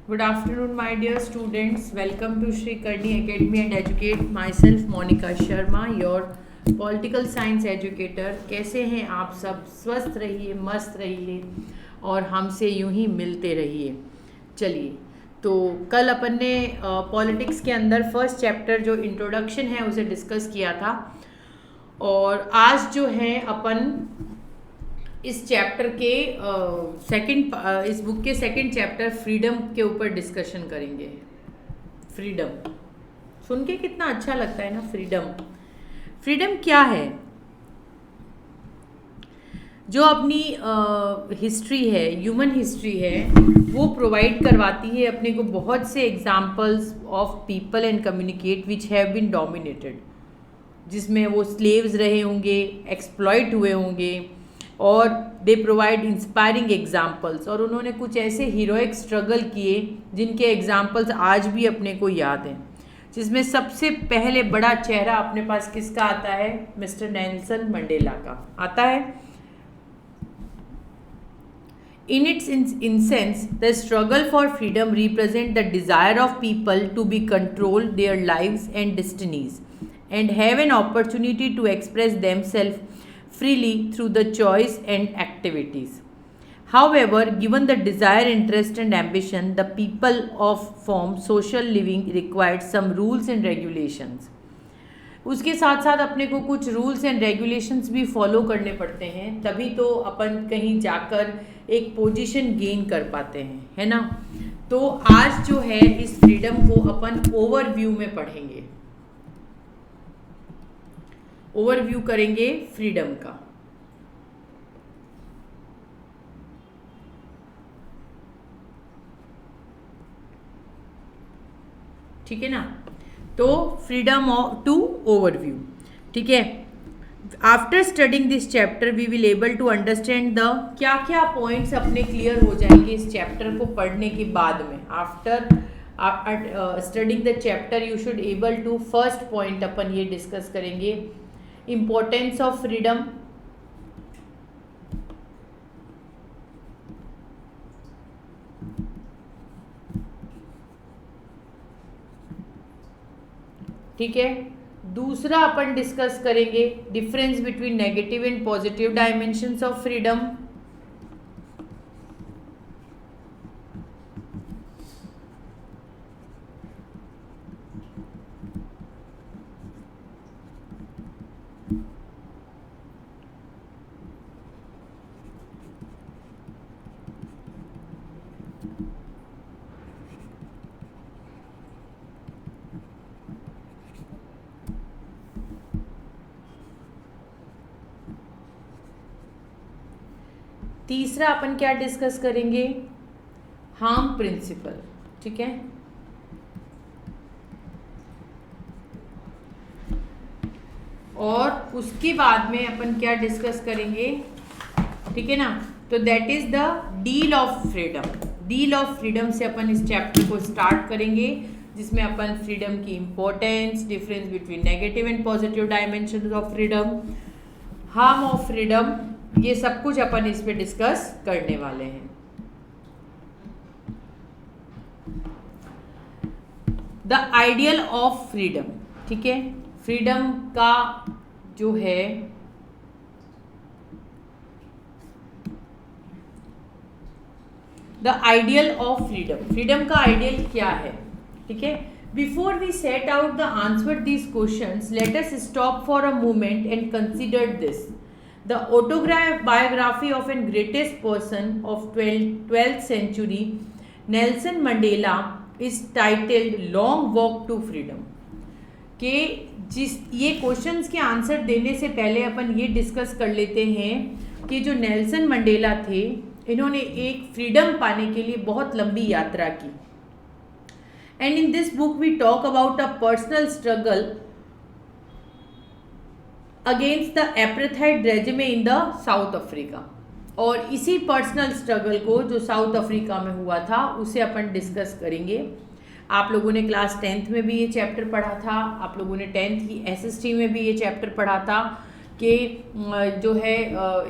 Good afternoon, my dear students. Welcome to Shri Karni Academy and Educate. Myself, Monica Sharma, your political science educator. कैसे हैं आप सब? स्वस्थ रहिए, मस्त रहिए और हमसे यूं ही मिलते रहिए. चलिए, तो कल अपन ने पॉलिटिक्स के अंदर फर्स्ट चैप्टर जो इंट्रोडक्शन है उसे डिस्कस किया था और आज जो है अपन इस चैप्टर के इस बुक के सेकंड चैप्टर फ्रीडम के ऊपर डिस्कशन करेंगे. फ्रीडम सुन के कितना अच्छा लगता है ना. फ्रीडम क्या है? जो अपनी हिस्ट्री है, ह्यूमन हिस्ट्री है, वो प्रोवाइड करवाती है अपने को बहुत से examples of people and communicate which have been dominated, जिसमें वो स्लेव्स रहे होंगे, एक्सप्लॉइट हुए होंगे और दे प्रोवाइड इंस्पायरिंग एग्जाम्पल्स. और उन्होंने कुछ ऐसे हीरोइक स्ट्रगल किए जिनके एग्जाम्पल्स आज भी अपने को याद हैं, जिसमें सबसे पहले बड़ा चेहरा अपने पास किसका आता है? मिस्टर नेल्सन मंडेला का आता है. In its essence, the struggle for freedom represents the desire of people to be control their lives and destinies and have an opportunity to express themselves freely through the choice and activities. However, given the desire, interest and ambition, the people of form social living required some rules and regulations. उसके साथ साथ अपने को कुछ rules and regulations भी follow करने पड़ते हैं, तभी तो अपन कहीं जाकर एक पोजीशन गेन कर पाते हैं, है ना. तो आज जो है इस फ्रीडम को अपन ओवरव्यू में पढ़ेंगे, ओवरव्यू करेंगे फ्रीडम का. ठीक है ना. तो फ्रीडम टू ओवरव्यू. ठीक है. After studying this chapter we will able to understand the क्या क्या पॉइंट्स अपने क्लियर हो जाएंगे इस चैप्टर को पढ़ने के बाद में. After studying the chapter you should able to first point अपन ये डिस्कस करेंगे, इम्पोर्टेंस ऑफ फ्रीडम. ठीक है. दूसरा अपन डिस्कस करेंगे difference between negative and positive dimensions of freedom. तीसरा अपन क्या डिस्कस करेंगे? Harm principle. ठीक है. और उसके बाद में अपन क्या डिस्कस करेंगे? ठीक है ना. तो that is the deal of freedom. Deal of freedom से अपन इस चैप्टर को स्टार्ट करेंगे, जिसमें अपन फ्रीडम की importance, difference between negative and positive dimension of freedom, harm of freedom, ये सब कुछ अपन इस पे डिस्कस करने वाले हैं. The ideal of freedom. ठीक है. फ्रीडम का जो है the ideal of freedom. Freedom का आइडियल क्या है? ठीक है. Before we set out the answer these questions, let us stop for a moment and consider this. The autobiography of a greatest person of 12th century, Nelson Mandela, is titled Long Walk to Freedom. कि ये questions के answer देने से पहले अपन ये discuss कर लेते हैं कि जो नेल्सन मंडेला थे, इन्होंने एक फ्रीडम पाने के लिए बहुत लंबी यात्रा की. And in this book we talk about a personal struggle against the apartheid regime in the South Africa. और इसी पर्सनल स्ट्रगल को जो साउथ अफ्रीका में हुआ था उसे अपन डिस्कस करेंगे. आप लोगों ने क्लास 10th में भी ये चैप्टर पढ़ा था, आप लोगों ने 10th की SST में भी ये चैप्टर पढ़ा था. कि जो है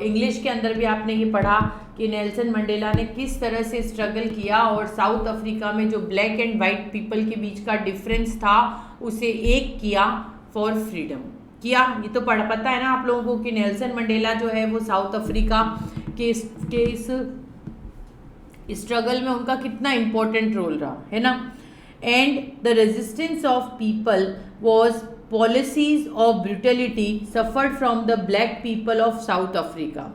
इंग्लिश के अंदर भी आपने ये पढ़ा कि नेल्सन मंडेला ने किस तरह से स्ट्रगल किया और साउथ अफ्रीका में जो ब्लैक एंड वाइट पीपल के बीच का डिफरेंस था उसे एक किया फॉर फ्रीडम किया। ये तो पता है ना आप लोगों को कि नेल्सन मंडेला जो है वो साउथ अफ्रीका के इस स्ट्रगल में उनका कितना इम्पोर्टेंट रोल रहा है ना। And the resistance of people was policies of brutality suffered from the black people of South Africa.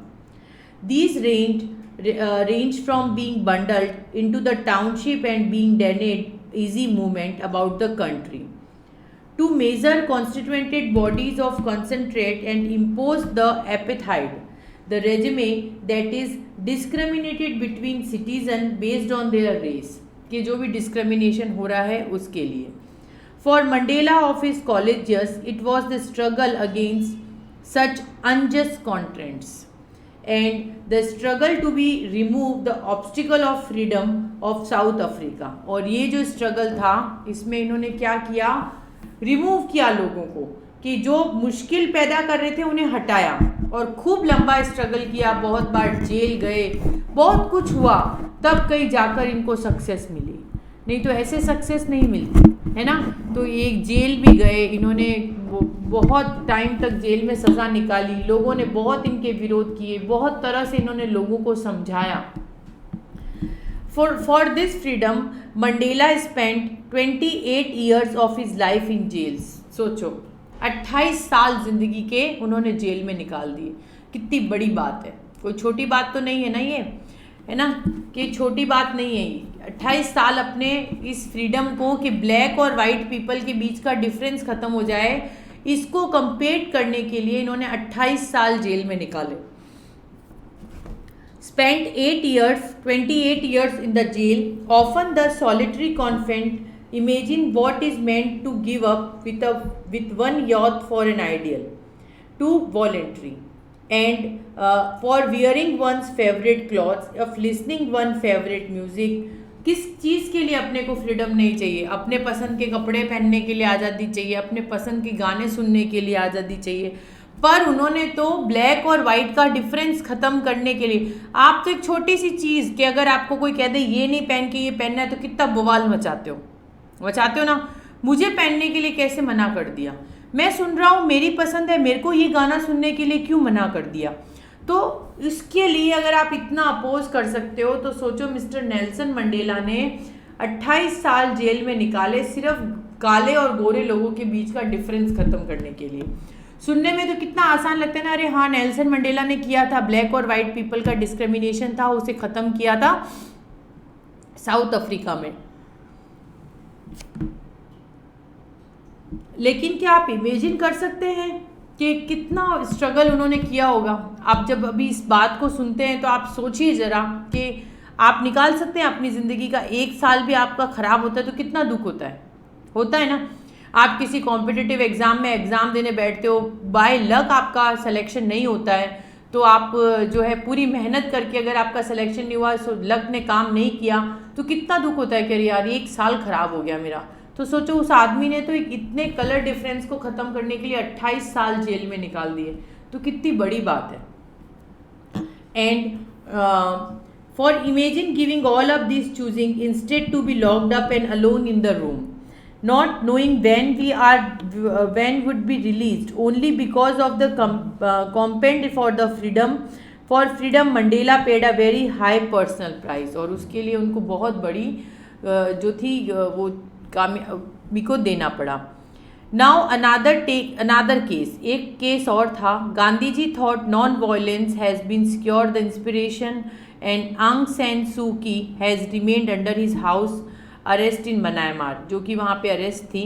These ranged from being bundled into the township and being denied easy movement about the country, to measure constituted bodies of concentrate and impose the apartheid, the regime that is discriminated between citizens based on their race, कि जो भी discrimination हो रहा है उसके लिए। For Mandela of his college years, it was the struggle against such unjust constraints and the struggle to be remove the obstacle of freedom of South Africa। और ये जो struggle था इसमें इन्होंने क्या किया, रिमूव किया लोगों को, कि जो मुश्किल पैदा कर रहे थे उन्हें हटाया और खूब लंबा स्ट्रगल किया, बहुत बार जेल गए, बहुत कुछ हुआ, तब कहीं जाकर इनको सक्सेस मिली, नहीं तो ऐसे सक्सेस नहीं मिलती है ना। तो एक जेल भी गए इन्होंने, बहुत टाइम तक जेल में सज़ा निकाली, लोगों ने बहुत इनके विरोध किए, बहुत तरह से इन्होंने लोगों को समझाया। For this freedom Mandela spent 28 years of his life in jails. सोचो 28 साल जिंदगी के उन्होंने जेल में निकाल दिए, कितनी बड़ी बात है, कोई छोटी बात तो नहीं है ना ये, है ना, कि छोटी बात नहीं है ये। 28 साल अपने इस फ्रीडम को कि ब्लैक और वाइट पीपल के बीच का डिफरेंस ख़त्म हो जाए, इसको कंपेट करने के लिए इन्होंने 28 साल जेल में निकाले। Spent 28 years in the jail, often the solitary confinement, imagine what is meant to give up with one youth for an ideal, to voluntary, and for wearing one's favorite clothes, of listening one favorite music। किस चीज़ के लिए अपने को freedom नहीं चाहिए, अपने पसंद के कपड़े पहनने के लिए आज़ादी चाहिए, अपने पसंद के गाने सुनने के लिए आज़ादी चाहिए, पर उन्होंने तो ब्लैक और वाइट का डिफरेंस ख़त्म करने के लिए, आप तो एक छोटी सी चीज़ कि अगर आपको कोई कह दे ये नहीं पहन के ये पहनना है तो कितना बवाल मचाते हो ना। मुझे पहनने के लिए कैसे मना कर दिया, मैं सुन रहा हूँ मेरी पसंद है, मेरे को ये गाना सुनने के लिए क्यों मना कर दिया। तो इसके लिए अगर आप इतना अपोज कर सकते हो तो सोचो मिस्टर नेल्सन मंडेला ने 28 साल जेल में निकाले सिर्फ काले और गोरे लोगों के बीच का डिफरेंस ख़त्म करने के लिए। सुनने में तो कितना आसान लगता है ना, अरे हाँ नेल्सन मंडेला ने किया था, ब्लैक और वाइट पीपल का डिस्क्रिमिनेशन था उसे ख़त्म किया था साउथ अफ्रीका में। लेकिन क्या आप इमेजिन कर सकते हैं कि कितना स्ट्रगल उन्होंने किया होगा। आप जब अभी इस बात को सुनते हैं तो आप सोचिए ज़रा कि आप निकाल सकते हैं अपनी ज़िंदगी का एक साल भी आपका ख़राब होता है तो कितना दुख होता है ना। आप किसी कॉम्पिटिटिव एग्ज़ाम में एग्ज़ाम देने बैठते हो, बाय लक आपका सिलेक्शन नहीं होता है, तो आप जो है पूरी मेहनत करके अगर आपका सिलेक्शन नहीं हुआ, सो लक ने काम नहीं किया, तो कितना दुख होता है कि यार एक साल ख़राब हो गया मेरा। तो सोचो उस आदमी ने तो इतने कलर डिफरेंस को ख़त्म करने के लिए 28 साल जेल में निकाल दिए, तो कितनी बड़ी बात है। And for imagine giving all of this choosing instead to be locked up and alone in the room, not knowing when would be released, only because of the compend for freedom Mandela paid a very high personal price। और उसके लिए उनको बहुत बड़ी जो थी वो कामयाबी को देना पड़ा। नाउ अनादर केस, एक केस और था। Gandhi ji thought non violence has been secure the inspiration and Aung San Suu Kyi has remained under his house arrest in Myanmar, जो कि वहाँ पे अरेस्ट थी।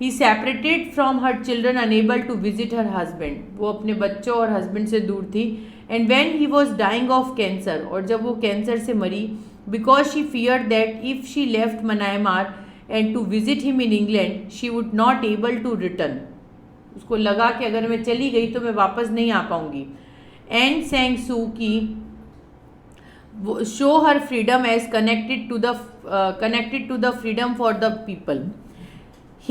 He separated from her children unable to visit her husband, वो अपने बच्चों और husband से दूर थी। And when he was dying of cancer, और जब वो कैंसर से मरी, because she fear that if she left Myanmar and to visit him in England she would not able to return, उसको लगा कि अगर मैं चली गई तो मैं वापस नहीं आ पाऊँगी। एंड सेंग सू की show her freedom as connected to the freedom for the people।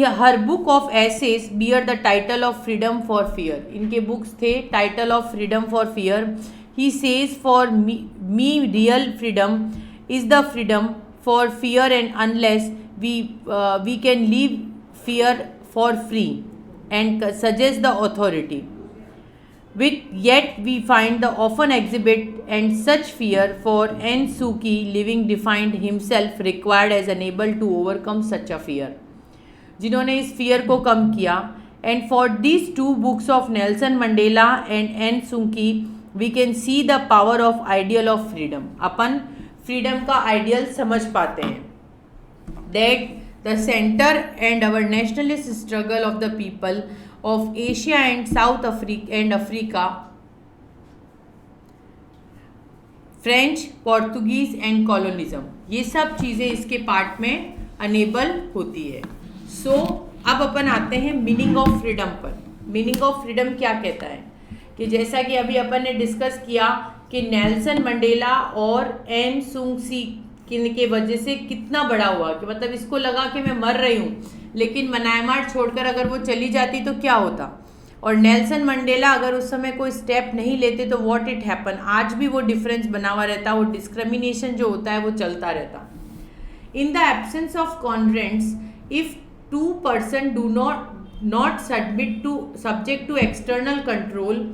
Her book of essays bear the title of freedom for fear. इनके बुक्स थे title of freedom for fear. He says for me real freedom is the freedom for fear and unless we can leave fear for free and suggest the authority. Yet we find the often exhibit and such fear for N. Suki living defined himself required as unable to overcome such a fear. जिन्होंने इस fear को कम किया. And for these two books of Nelson Mandela and N. Suki we can see the power of ideal of freedom. Upon freedom का ideal समझ पाते हैं. That the center and our nationalist struggle of the people of Asia and South Africa, French, Portuguese and colonialism, ये सब चीज़ें इसके part में enable होती है. सो अब अपन आते हैं मीनिंग ऑफ फ्रीडम पर. मीनिंग ऑफ फ्रीडम क्या कहता है कि जैसा कि अभी अपन ने डिस्कस किया कि नेल्सन मंडेला और एन सुंग सी के वजह से कितना बड़ा हुआ कि मतलब इसको लगा कि मैं मर रही हूँ, लेकिन म्यांमार छोड़कर अगर वो चली जाती तो क्या होता. और नेल्सन मंडेला अगर उस समय कोई स्टेप नहीं लेते तो व्हाट इट हैपन. आज भी वो डिफरेंस बना हुआ रहता, वो डिस्क्रिमिनेशन जो होता है वो चलता रहता. In the absence of constraints if two person do not subject to external control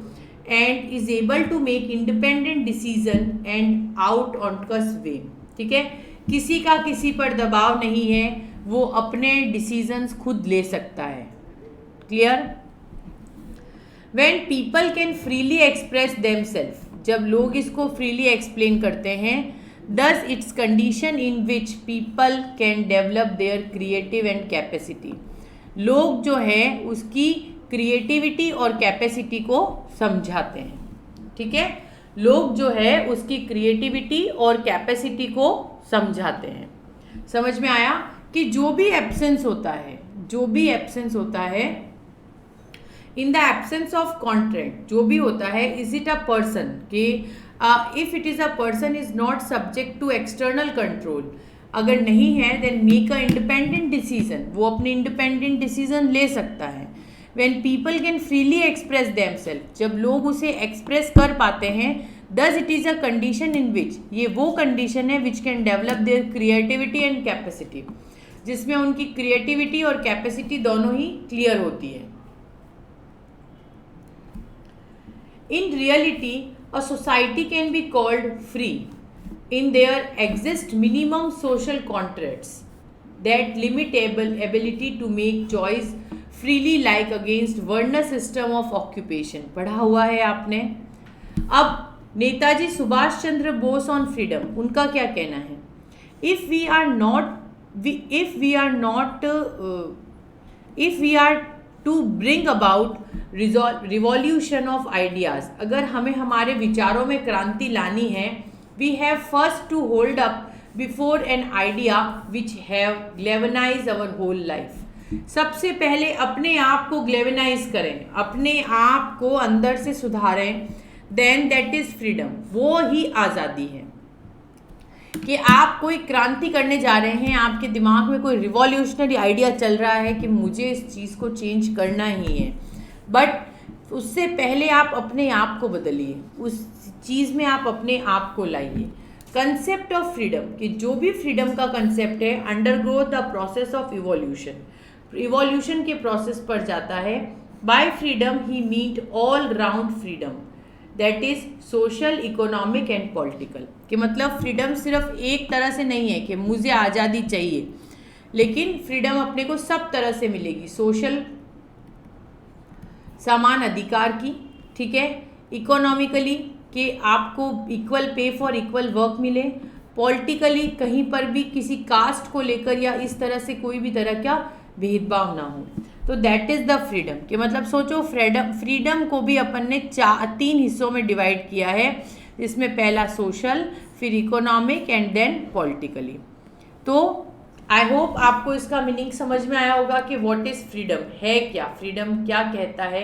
and is able to make independent decision and out on way. ठीक है, किसी का किसी पर दबाव नहीं है, वो अपने डिसीजंस खुद ले सकता है. Clear. When people can freely express themselves, जब लोग इसको फ्रीली एक्सप्लेन करते हैं, this it's condition in which people can develop their creative and capacity. लोग जो है उसकी क्रिएटिविटी और कैपेसिटी को समझाते हैं. ठीक है, लोग जो है उसकी क्रिएटिविटी और कैपेसिटी को समझाते हैं. समझ में आया कि जो भी एब्सेंस होता है in the absence of contract, जो भी होता है, इज इट अ पर्सन कि if it is a person is not subject to external control, अगर नहीं है then make a independent decision, वो अपने इंडिपेंडेंट डिसीजन ले सकता है. When people can freely express themselves, जब लोग उसे एक्सप्रेस कर पाते हैं, thus it is a condition in which, ये वो कंडीशन है which can develop their creativity and capacity, जिसमें उनकी क्रिएटिविटी और कैपेसिटी दोनों ही क्लियर होती है. In reality, a society can be called free in there exist minimum social contracts that limit ability to make choice freely like against varna system of occupation. पढ़ा हुआ है आपने. अब नेताजी सुभाष चंद्र बोस ऑन फ्रीडम, उनका क्या कहना है. If we are to bring about revolution of ideas, अगर हमें हमारे विचारों में क्रांति लानी है, we have first to hold up before an idea which have galvanise our whole life. सबसे पहले अपने आप को ग्लेवनाइज करें, अपने आप को अंदर से सुधारें, देन दैट इज फ्रीडम. वो ही आज़ादी है कि आप कोई क्रांति करने जा रहे हैं, आपके दिमाग में कोई रिवॉल्यूशनरी आइडिया चल रहा है कि मुझे इस चीज़ को चेंज करना ही है, बट उससे पहले आप अपने आप को बदलिए, उस चीज़ में आप अपने आप को लाइए. कंसेप्ट ऑफ फ्रीडम, कि जो भी फ्रीडम का कंसेप्ट है undergo the process of evolution, evolution के प्रोसेस पर जाता है. By freedom he meet all round freedom that is social, economic and political. कि मतलब फ्रीडम सिर्फ एक तरह से नहीं है कि मुझे आज़ादी चाहिए, लेकिन फ्रीडम अपने को सब तरह से मिलेगी. सोशल, समान अधिकार की, ठीक है, इकोनॉमिकली कि आपको equal pay for equal work मिले, पॉलिटिकली कहीं पर भी किसी कास्ट को लेकर या इस तरह से कोई भी तरह का भेदभाव ना हो. तो दैट इज़ द फ्रीडम. कि मतलब सोचो फ्रीडम को भी अपन ने 3 हिस्सों में डिवाइड किया है, जिसमें पहला सोशल, फिर इकोनॉमिक एंड देन पॉलिटिकली. तो आई होप आपको इसका मीनिंग समझ में आया होगा कि व्हाट इज़ फ्रीडम, है क्या, फ्रीडम क्या कहता है,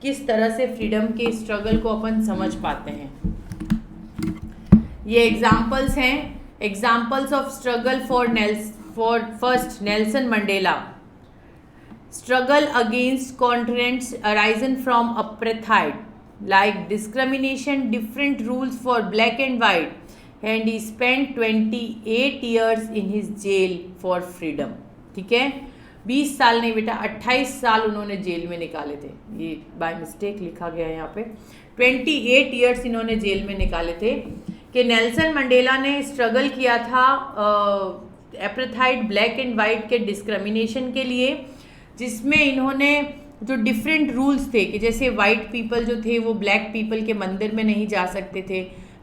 किस तरह से फ्रीडम के स्ट्रगल को अपन समझ पाते हैं. ये एग्जाम्पल्स हैं, examples of struggle for first Nelson Mandela. struggle against constraints arisen from apartheid, like discrimination, different rules for black and white, and he spent 28 years in his jail for freedom. ठीक है, 20 साल नहीं बेटा, 28 साल उन्होंने jail में निकाले थे. ये बाय मिस्टेक लिखा गया है यहाँ पे. 28 ईयर्स इन्होंने जेल में निकाले थे कि नेल्सन मंडेला ने स्ट्रगल किया था एपरेथाइड, ब्लैक एंड वाइट के डिस्क्रिमिनेशन के लिए, जिसमें इन्होंने जो डिफरेंट रूल्स थे कि जैसे वाइट पीपल जो थे वो ब्लैक पीपल के मंदिर में नहीं जा सकते थे,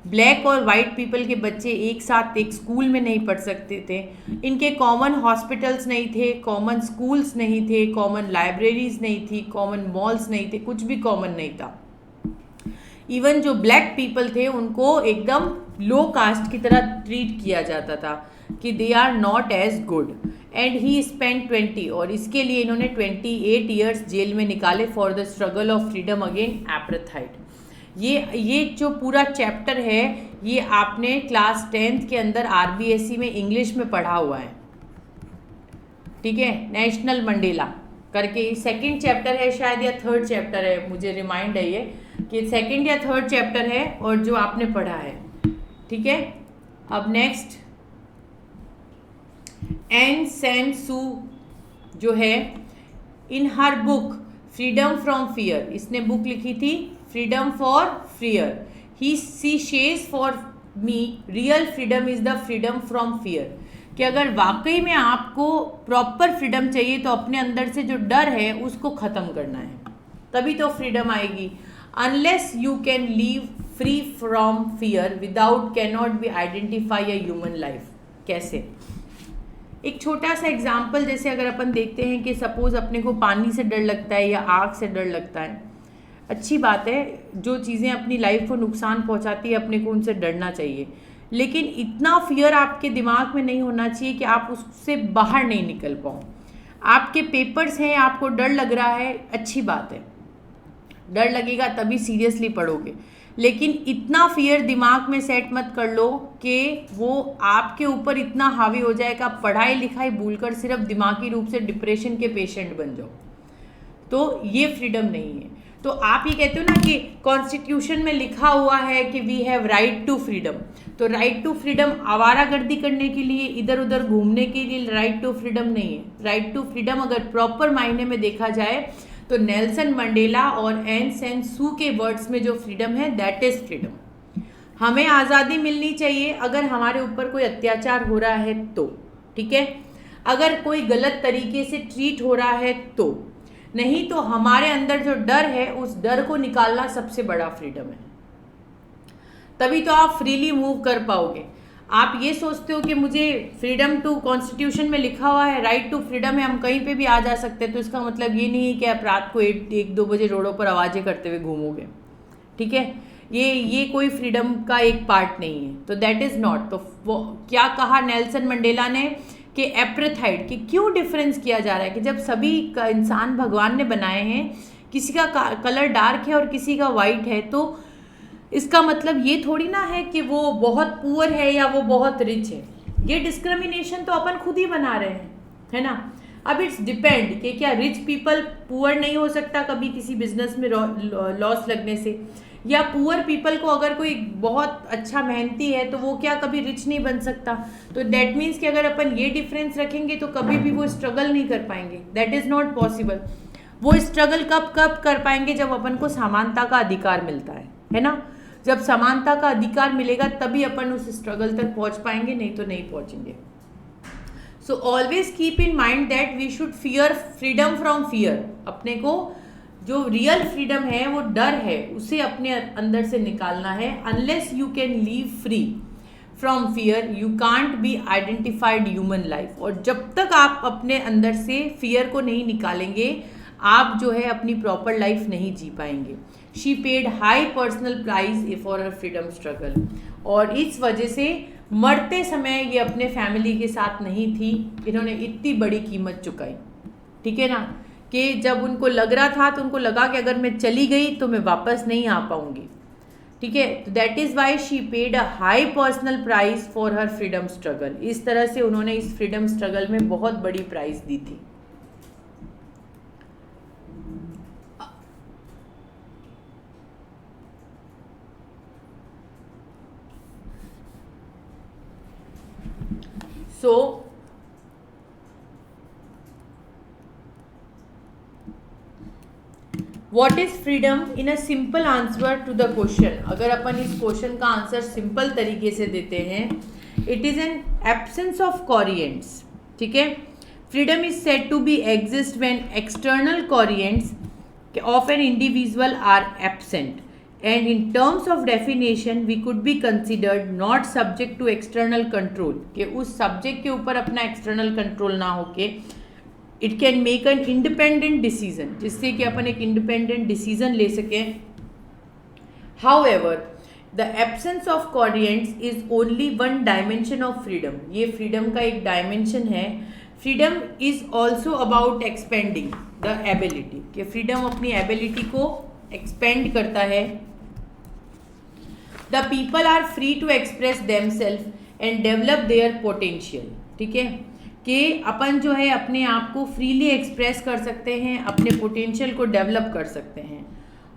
ब्लैक और वाइट पीपल के बच्चे एक साथ एक स्कूल में नहीं पढ़ सकते थे, इनके कॉमन हॉस्पिटल्स नहीं थे, कॉमन स्कूल्स नहीं थे, कॉमन लाइब्रेरीज नहीं थी, कॉमन मॉल्स नहीं थे, कुछ भी कॉमन नहीं था. इवन जो ब्लैक पीपल थे उनको एकदम लो कास्ट की तरह ट्रीट किया जाता था कि they are not as good. And he spend 20, और इसके लिए इन्होंने 28 ईयर्स जेल में निकाले for the struggle of freedom again apartheid. ये जो पूरा चैप्टर है ये आपने क्लास 10th के अंदर RBSE में इंग्लिश में पढ़ा हुआ है. ठीक है, नेशनल मंडेला करके सेकंड चैप्टर है शायद, या थर्ड चैप्टर है, मुझे रिमाइंड है ये कि सेकंड या थर्ड चैप्टर है और जो आपने पढ़ा है. ठीक है, अब नेक्स्ट एन सैन सू जो है, in her book freedom from fear, इसने बुक लिखी थी freedom for fear. He see says for me real freedom is the freedom from fear. कि अगर वाकई में आपको प्रॉपर फ्रीडम चाहिए तो अपने अंदर से जो डर है उसको ख़त्म करना है, तभी तो फ्रीडम आएगी. Unless you can leave free from fear without can not be identify a human life. कैसे? एक छोटा सा एग्जाम्पल, जैसे अगर अपन देखते हैं कि सपोज अपने को पानी से डर लगता है या आग से डर लगता है, अच्छी बात है, जो चीज़ें अपनी लाइफ को नुकसान पहुंचाती है अपने को उनसे डरना चाहिए, लेकिन इतना फियर आपके दिमाग में नहीं होना चाहिए कि आप उससे बाहर नहीं निकल पाओ. आपके पेपर्स हैं, आपको डर लग रहा है, अच्छी बात है, डर लगेगा तभी सीरियसली पढ़ोगे, लेकिन इतना फियर दिमाग में सेट मत कर लो कि वो आपके ऊपर इतना हावी हो जाएगा, पढ़ाई लिखाई भूलकर सिर्फ दिमागी रूप से डिप्रेशन के पेशेंट बन जाओ. तो ये फ्रीडम नहीं है. तो आप ये कहते हो ना कि कॉन्स्टिट्यूशन में लिखा हुआ है कि we have right to freedom, तो राइट टू फ्रीडम आवारागर्दी करने के लिए, इधर उधर घूमने के लिए राइट टू फ्रीडम नहीं है. राइट टू फ्रीडम अगर प्रॉपर मायने में देखा जाए तो नेल्सन मंडेला और एन सैन सू के वर्ड्स में जो फ्रीडम है दैट इज फ्रीडम. हमें आज़ादी मिलनी चाहिए अगर हमारे ऊपर कोई अत्याचार हो रहा है तो, ठीक है, अगर कोई गलत तरीके से ट्रीट हो रहा है तो, नहीं तो हमारे अंदर जो डर है उस डर को निकालना सबसे बड़ा फ्रीडम है. तभी तो आप फ्रीली मूव कर पाओगे. आप ये सोचते हो कि मुझे फ्रीडम टू कॉन्स्टिट्यूशन में लिखा हुआ है, राइट टू फ्रीडम है, हम कहीं पे भी आ जा सकते हैं, तो इसका मतलब ये नहीं है कि आप रात को 1-2 बजे रोडों पर आवाज़ें करते हुए घूमोगे. ठीक है, ये कोई फ्रीडम का एक पार्ट नहीं है. तो दैट इज़ नॉट. तो वो क्या कहा नेल्सन मंडेला ने कि एपरेथाइड, कि क्यों डिफरेंस किया जा रहा है कि जब सभी का इंसान भगवान ने बनाए हैं, किसी का कलर डार्क है और किसी का वाइट है, तो इसका मतलब ये थोड़ी ना है कि वो बहुत पुअर है या वो बहुत रिच है. ये डिस्क्रिमिनेशन तो अपन खुद ही बना रहे हैं, है ना. अब इट्स डिपेंड कि क्या रिच पीपल पुअर नहीं हो सकता कभी किसी बिजनेस में लॉस लगने से, या पुअर पीपल को अगर कोई बहुत अच्छा मेहनती है तो वो क्या कभी रिच नहीं बन सकता. तो दैट मीन्स कि अगर अपन ये डिफरेंस रखेंगे तो कभी भी वो स्ट्रगल नहीं कर पाएंगे. That is not possible. वो स्ट्रगल कब कर पाएंगे? जब अपन को समानता का अधिकार मिलता है ना. जब समानता का अधिकार मिलेगा तभी अपन उस स्ट्रगल तक पहुंच पाएंगे, नहीं तो नहीं पहुंचेंगे. So always keep in mind that we should fear freedom from fear. अपने को जो रियल फ्रीडम है वो डर है उसे अपने अंदर से निकालना है. Unless you can leave free from fear you can't be identified human life. और जब तक आप अपने अंदर से फियर को नहीं निकालेंगे आप जो है अपनी प्रॉपर लाइफ नहीं जी पाएंगे. She paid high personal price for her freedom struggle. और इस वजह से मरते समय ये अपने फैमिली के साथ नहीं थी, इन्होंने इतनी बड़ी कीमत चुकाई. ठीक है ना, कि जब उनको लग रहा था तो उनको लगा कि अगर मैं चली गई तो मैं वापस नहीं आ पाऊंगी. ठीक है, तो that is why she paid a high personal price for her freedom struggle. इस तरह से उन्होंने इस फ्रीडम स्ट्रगल में बहुत बड़ी प्राइज दी थी. So what is freedom in a simple answer to the question, अगर अपन इस क्वेश्चन का आंसर सिंपल तरीके से देते हैं, it is an absence of constraints. ठीक है, freedom is said to be exist when external constraints of an individual are absent, and in terms of definition we could be considered not subject to external control, कि उस subject के ऊपर अपना external control ना होके it can make an independent decision, जिससे कि अपन एक independent decision ले सकें. However, the absence of coherence is only one dimension of freedom. ये freedom का एक dimension है. Freedom is also about expanding the ability, कि फ्रीडम अपनी एबिलिटी को एक्सपेंड करता है. The people are free to express them self and develop their potential. ठीक है, कि अपन जो है अपने आप को फ्रीली एक्सप्रेस कर सकते हैं, अपने पोटेंशियल को डेवलप कर सकते हैं.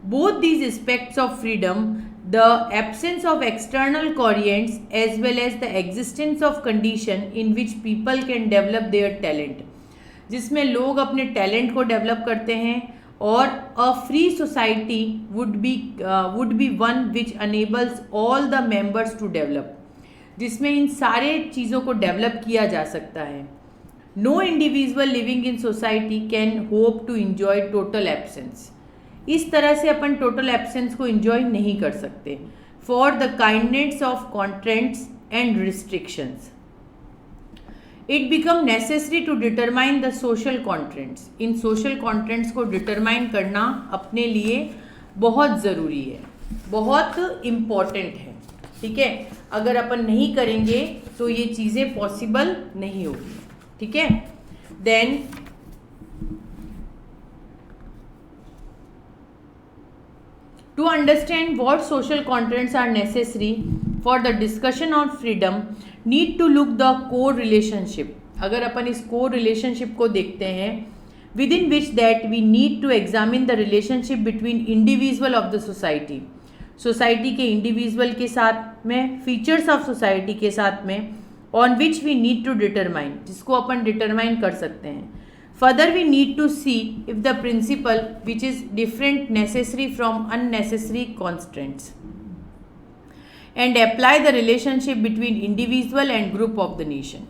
Both these aspects of freedom, the absence of external coherence as well as the existence of condition in which people can develop their talent, जिसमें लोग अपने टैलेंट को डेवलप करते हैं, और a free society would be one which enables all the members to develop, जिसमें इन सारे चीज़ों को डेवलप किया जा सकता है. No individual living in society can hope to enjoy total absence. इस तरह से अपन टोटल एब्सेंस को एंजॉय नहीं कर सकते. For the kindness of constraints and restrictions, it become necessary to determine the social constraints. In social constraints को determine करना अपने लिए बहुत ज़रूरी है, बहुत इम्पॉर्टेंट है. ठीक है, अगर अपन नहीं करेंगे तो ये चीज़ें पॉसिबल नहीं होगी. ठीक है, then to understand what social contents are necessary for the discussion on freedom, need to look the core relationship. अगर अपन इस core relationship को देखते हैं, within which that we need to examine the relationship between individual of the society. Society के individual के साथ में, features of society के साथ में, on which we need to determine, जिसको अपन determine कर सकते हैं. Further, we need to see if the principle which is different necessary from unnecessary constraints, and apply the relationship between individual and group of the nation.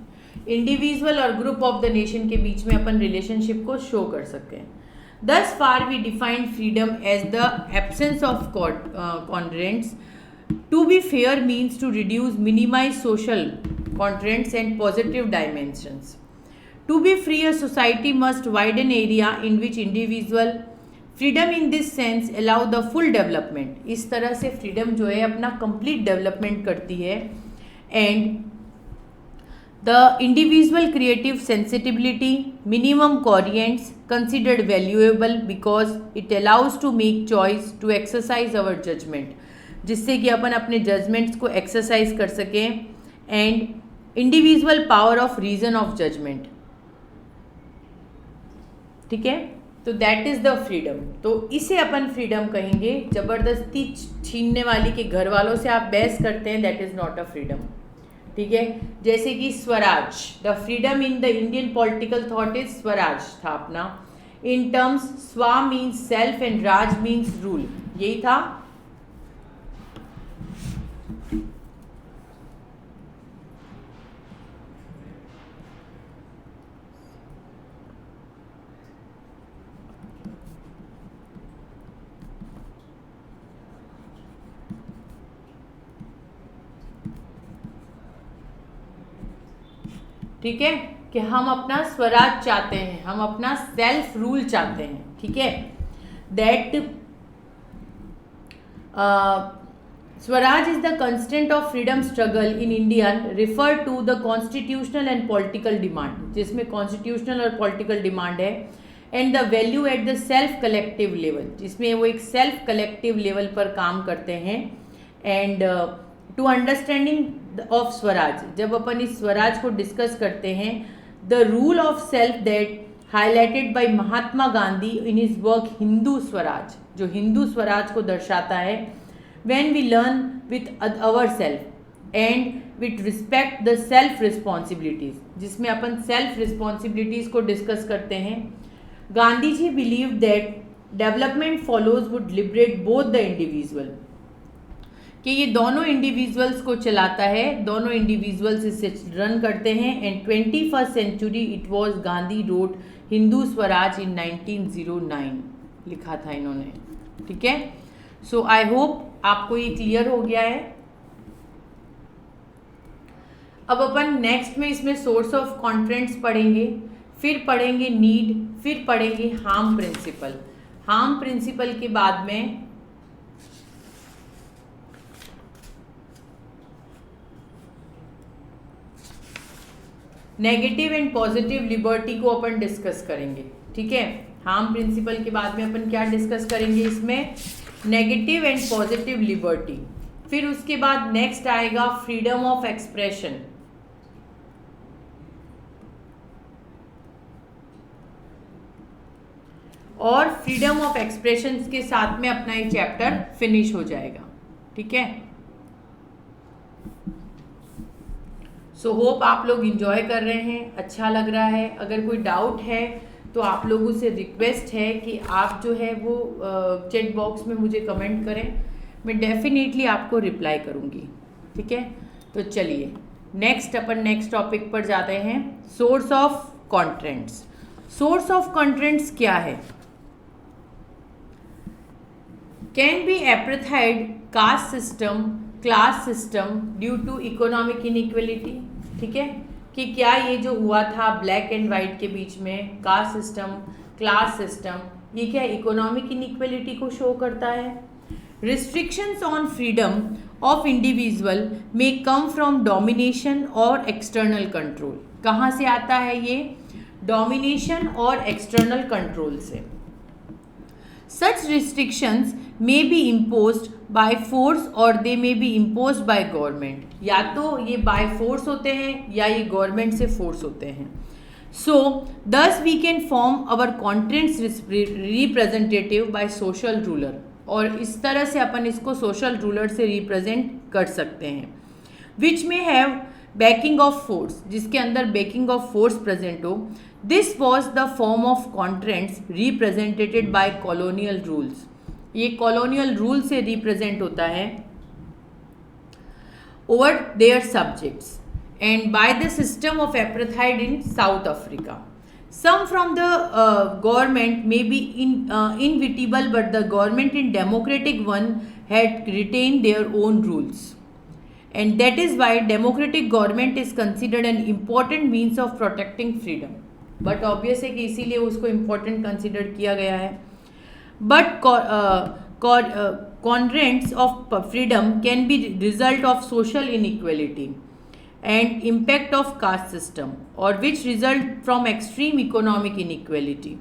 Individual और group of the nation के बीच में अपन relationship को show कर सकते हैं. Thus far, we define freedom as the absence of constraints. To be fair means to reduce, minimize social constraints and positive dimensions. To be free, a society must widen area in which individual freedom in this sense allow the full development. इस तरह से freedom जो है अपना complete development करती है, and the individual creative sensibility, minimum coherence considered valuable because it allows to make choice, to exercise our judgment, जिससे कि अपन अपने judgments को exercise कर सकें, and individual power of reason of judgment. ठीक है, तो दैट इज़ द फ्रीडम. तो इसे अपन फ्रीडम कहेंगे. ज़बरदस्ती छीनने वाली के घर वालों से आप बहस करते हैं, that is not a freedom. ठीक है, जैसे कि Swaraj, the freedom in the Indian political thought is Swaraj था अपना. इन टर्म्स स्वा means self and raj means rule, यही था. ठीक है, कि हम अपना स्वराज चाहते हैं, हम अपना सेल्फ रूल चाहते हैं. ठीक है, that Swaraj is the constant of freedom struggle in India refer to the constitutional and political demand, जिसमें कॉन्स्टिट्यूशनल और पॉलिटिकल डिमांड है, and the value at the self collective level, जिसमें वो एक सेल्फ कलेक्टिव लेवल पर काम करते हैं. And to understanding of swaraj, जब अपन इस स्वराज को डिस्कस करते हैं, the rule of self that highlighted by Mahatma Gandhi in his work Hindu Swaraj, जो हिंदू स्वराज को दर्शाता है. When we learn with our self and with respect the self responsibilities, जिसमें अपन सेल्फ रिस्पॉन्सिबिलिटीज को डिस्कस करते हैं. Gandhi ji believe that development follows would liberate both the individual, कि ये दोनों इंडिविजुअल्स को चलाता है, दोनों इंडिविजुअल्स इसे रन करते हैं. And 21st century it was Gandhi wrote Hindu Swaraj in 1909 लिखा था इन्होंने. ठीक है. सो आई होप आपको ये क्लियर हो गया है. अब अपन नेक्स्ट में इसमें सोर्स ऑफ कॉन्ट्रेंट्स पढ़ेंगे, फिर पढ़ेंगे नीड, फिर पढ़ेंगे हार्म प्रिंसिपल. हार्म प्रिंसिपल के बाद में नेगेटिव एंड पॉजिटिव लिबर्टी को अपन डिस्कस करेंगे. ठीक है. हार्म प्रिंसिपल के बाद में अपन क्या डिस्कस करेंगे, इसमें नेगेटिव एंड पॉजिटिव लिबर्टी. फिर उसके बाद नेक्स्ट आएगा फ्रीडम ऑफ एक्सप्रेशन. और फ्रीडम ऑफ एक्सप्रेशन के साथ में अपना ये चैप्टर फिनिश हो जाएगा. ठीक है. सो होप आप लोग इंजॉय कर रहे हैं, अच्छा लग रहा है. अगर कोई डाउट है तो आप लोगों से रिक्वेस्ट है कि आप जो है वो चैट बॉक्स में मुझे कमेंट करें, मैं डेफिनेटली आपको रिप्लाई करूँगी. ठीक है. तो चलिए नेक्स्ट अपन नेक्स्ट टॉपिक पर जाते हैं. Source of constraints. Source of constraints क्या है? Can be apartheid, caste system, class system due to economic inequality. ठीक है. कि क्या ये जो हुआ था ब्लैक एंड वाइट के बीच में, कास्ट सिस्टम, क्लास सिस्टम, ये क्या इकोनॉमिक इनइक्वलिटी को शो करता है? Restrictions on freedom of individual may come from domination और एक्सटर्नल कंट्रोल. कहाँ से आता है ये? डोमिनेशन और एक्सटर्नल कंट्रोल से. Such restrictions may be imposed by force or they may be imposed by government. या तो ये by force होते हैं या ये गवर्नमेंट से फोर्स होते हैं. So thus we can form our constraints representative by social ruler. और इस तरह से अपन इसको सोशल रूलर से रिप्रेजेंट कर सकते हैं. Which may have backing of force, जिसके अंदर backing of force प्रेजेंट हो. This was the form of constraints represented by colonial rules. ये colonial rule से represent होता है over their subjects and by the system of apartheid in South Africa. Some from the government may be inevitable, but the government in democratic one had retained their own rules. And that is why democratic government is considered an important means of protecting freedom. But obvious है कि इसीलिए उसको important consider किया गया है. But constraints of freedom can be result of social inequality and impact of caste system और which result from extreme economic inequality.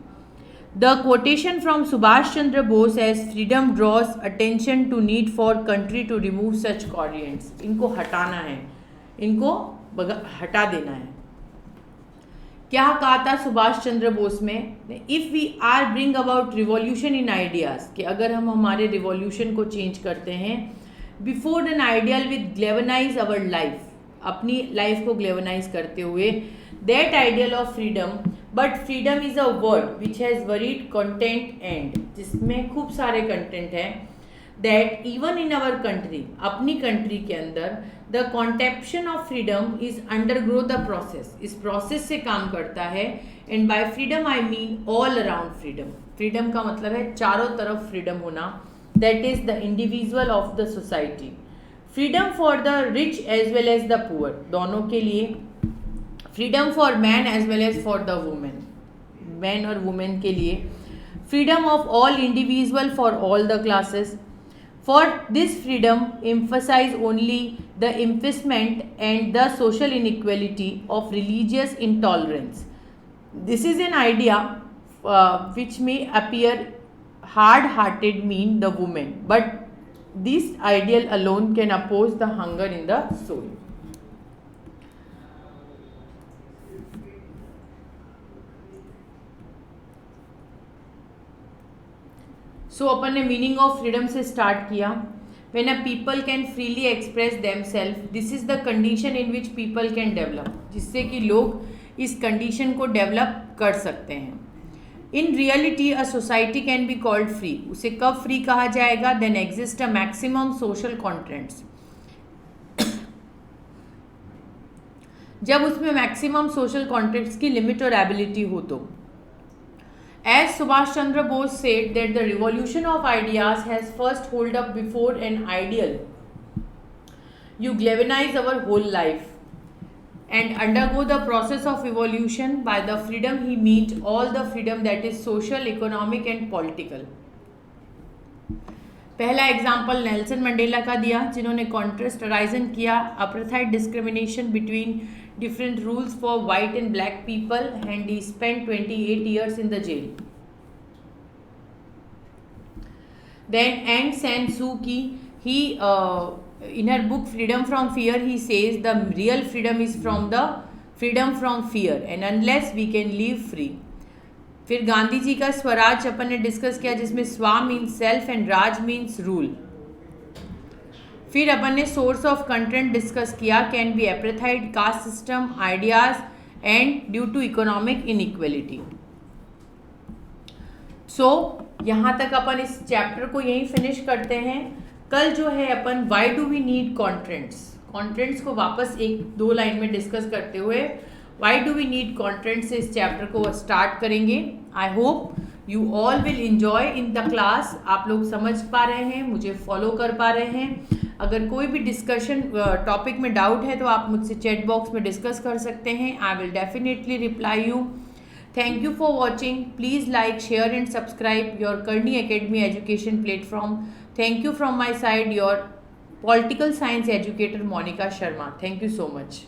The quotation from Subhash Chandra Bose as freedom draws attention to need for country to remove such constraints. इनको हटाना है, इनको हटा देना है. क्या कहा था सुभाष चंद्र बोस में? If we are bring about revolution in ideas, कि अगर हम हमारे रिवॉल्यूशन को चेंज करते हैं, before an ideal with galvanise our life, अपनी लाइफ को ग्लेवनाइज करते हुए, that ideal of freedom. But freedom is a word which has varied content and, जिसमें खूब सारे कंटेंट हैं. That even in our country, अपनी कंट्री के अंदर, the conception of freedom is undergo the process. इस प्रोसेस से काम करता है. And by freedom I mean all around freedom. Freedom का मतलब है चारों तरफ फ्रीडम होना. That is the individual of the society. Freedom for the rich as well as the poor, दोनों के लिए. Freedom for man as well as for the women, man और वुमेन के लिए. Freedom of all individual for all the classes. For this freedom emphasize only the imprisonment and the social inequality of religious intolerance. This is an idea which may appear hard-hearted mean the woman, but this ideal alone can oppose the hunger in the soul. सो अपन ने meaning of freedom से start किया. when a people can freely express themselves, this is the condition in which people can develop, जिससे कि लोग इस condition को develop कर सकते हैं. In reality a society can be called free. उसे कब free कहा जाएगा? Then exist a maximum social contracts. जब उसमें मैक्सिमम सोशल कॉन्ट्रैक्ट्स की लिमिट और एबिलिटी हो तो. As Subhash Chandra Bose said that the revolution of ideas has first hold up before an ideal. You galvanize our whole life and undergo the process of evolution. By the freedom he meet all the freedom that is social, economic and political. पहला example Nelson Mandela का दिया, जिन्होंने contrast arisen किया apartheid discrimination between different rules for white and black people, and he spent 28 years in the jail. Then Aung San Suu Kyi, in her book Freedom from Fear, he says the real freedom is from the freedom from fear, and unless we can live free. फिर गांधी जी का स्वराज अपन ने discuss किया, जिसमें swa means self and raj means rule. फिर अपन ने source of content discuss किया, can be apartheid, caste system, ideas and due to economic inequality. So यहाँ तक अपन इस चैप्टर को यहीं फिनिश करते हैं. कल जो है अपन व्हाई डू वी नीड कॉन्ट्रेंट्स को वापस एक दो लाइन में डिस्कस करते हुए व्हाई डू वी नीड कॉन्ट्रेंट्स से इस चैप्टर को स्टार्ट करेंगे. I hope you all will enjoy in the class. आप लोग समझ पा रहे हैं, मुझे फॉलो कर पा रहे हैं. अगर कोई भी डिस्कशन टॉपिक में डाउट है तो आप मुझसे चैट बॉक्स में डिस्कस कर सकते हैं. I will definitely reply you. Thank you for watching. Please like, share and subscribe your Karni Academy education platform. Thank you from my side, your political science educator Monika Sharma. Thank you so much.